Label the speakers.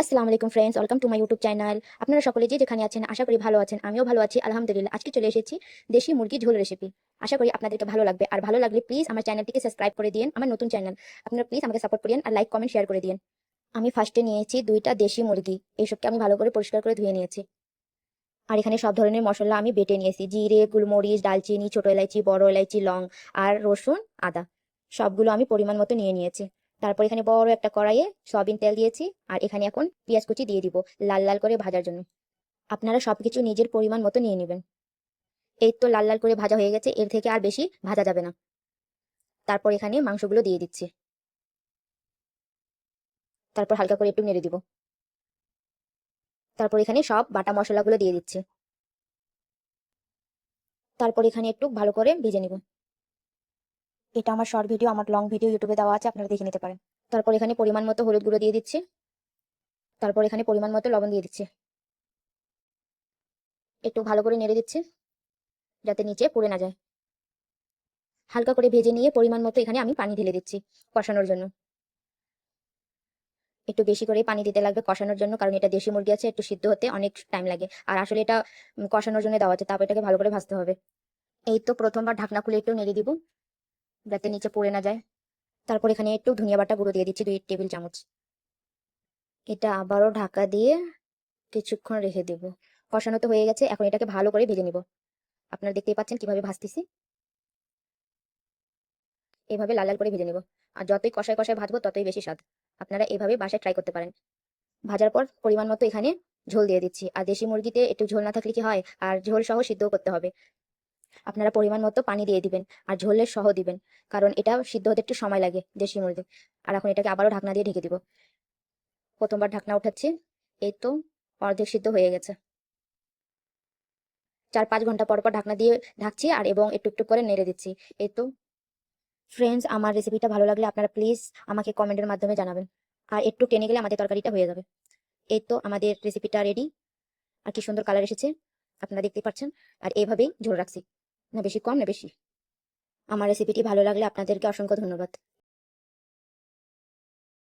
Speaker 1: আসসালামু আলাইকুম friends, welcome to my YouTube channel. আপনারা সকলে যে যেখানে আছেন আশা করি ভালো আছেন। আমিও ভালো আছি আলহামদুলিল্লাহ। আজকে চলে এসেছি দেশি মুরগি ঝোল রেসিপি। আশা করি আপনাদেরকে ভালো লাগবে, আর ভালো লাগলে প্লিজ আমার চ্যানেলটিকে সাবস্ক্রাইব করে দিন। আমার নতুন চ্যানেল, আপনারা প্লিজ আমাকে সাপোর্ট করিয়েন আর লাইক কমেন্ট শেয়ার করে দিন। আমি ফার্স্টে নিয়েছি 2টা দেশি মুরগি। এইসবকে আমি ভালো করে পরিষ্কার করে ধুয়ে নিয়েছি। আর এখানে সব ধরনের মশলা আমি বেটে নিয়েছি, জিরে, গোলমরিচ, দালচিনি, ছোট এলাইচি, বড় এলাইচি, লং আর রসুন, আদা সবগুলো আমি পরিমাণ মতো নিয়ে নিয়েছি। তারপর এখানে বড় একটা কড়াইয়ে সয়াবিন তেল দিয়েছি, আর এখানে এখন পেঁয়াজ কুচি দিয়ে দিব লাল লাল করে ভাজার জন্য। আপনারা সবকিছু নিজের পরিমাণ মতো নিয়ে নেবেন। এই তো লাল লাল করে ভাজা হয়ে গেছে, এর থেকে আর বেশি ভাজা যাবে না। তারপর এখানে মাংসগুলো দিয়ে দিচ্ছি, তারপর হালকা করে একটু নেড়ে দিব। তারপর এখানে সব বাটা মশলাগুলো দিয়ে দিচ্ছি। তারপর এখানে একটু ভালো করে ভেজে নিব। এটা আমার শর্ট ভিডিও, আমার লং ভিডিও ইউটিউবে দেওয়া আছে, আপনারা দেখে নিতে পারেন। তারপর এখানে পরিমাণ মতো হলুদ গুঁড়ো দিয়ে দিচ্ছি। তারপর এখানে পরিমাণ মতো লবণ দিয়ে দিচ্ছি। একটু ভালো করে নেড়ে দিচ্ছি যাতে নিচে পুড়ে না যায়। হালকা করে ভেজে নিয়ে পরিমাণ মতো এখানে আমি পানি ঢেলে দিচ্ছি কষানোর জন্য। একটু বেশি করে পানি দিতে লাগবে কষানোর জন্য, কারণ এটা দেশি মুরগি আছে, একটু সিদ্ধ হতে অনেক টাইম লাগে। আর আসলে এটা কষানোর জন্য দেওয়া আছে, তারপর এটাকে ভালো করে ভাজতে হবে। এই তো প্রথমবার ঢাকনা খুলে একটু নেড়ে দিব যাতে নিচে পড়ে না যায়। তারপর এখানে একটু ধনিয়া বাটা গুঁড়ো দিয়ে দিচ্ছি 2 টেবিল চামচ। এটা আবারও ঢাকা দিয়ে কিছুক্ষণ রেখে দেব। কষানো তো হয়ে গেছে, এখন এটাকে ভালো করে ভেজে নিব। আপনারা দেখতেই পাচ্ছেন কিভাবে ভাজতেছি, এভাবে লাল লাল করে ভেজে নিব। আর যতই কষায় কষায় ভাজবো ততই বেশি স্বাদ। আপনারা এভাবে বাসায় ট্রাই করতে পারেন। ভাজার পর পরিমাণ মতো এখানে ঝোল দিয়ে দিচ্ছি। আর দেশি মুরগিতে একটু ঝোল না থাকলে কি হয়, আর ঝোল সহ সিদ্ধও করতে হবে। আপনারা পরিমাণ মতো পানি দিয়ে দিবেন আর ঝোলের সহ দিবেন, কারণ এটা সিদ্ধ হতে একটু সময় লাগে দেশি মুরগি। আর এখন এটাকে আবারও ঢাকনা দিয়ে ঢেকে দিব। প্রথমবার ঢাকনা উঠাচ্ছি। এই তো অর্ধেক সিদ্ধ হয়ে গেছে। 4-5 ঘন্টা পর পর ঢাকনা দিয়ে ঢাকছি আর এবং একটু একটু করে নেড়ে দিচ্ছি। এই তো ফ্রেন্ডস, আমার রেসিপিটা ভালো লাগলে আপনারা প্লিজ আমাকে কমেন্টের মাধ্যমে জানাবেন। আর একটু টেনে গেলে আমাদের তরকারিটা হয়ে যাবে। এই তো আমাদের রেসিপিটা রেডি। আর কি সুন্দর কালার এসেছে, আপনারা দেখতে পাচ্ছেন। আর এইভাবেই ঝোল রাখছি, না বেশি কম না বেশি। আমার রেসিপিটি ভালো লাগলে আপনাদেরকে অসংখ্য ধন্যবাদ।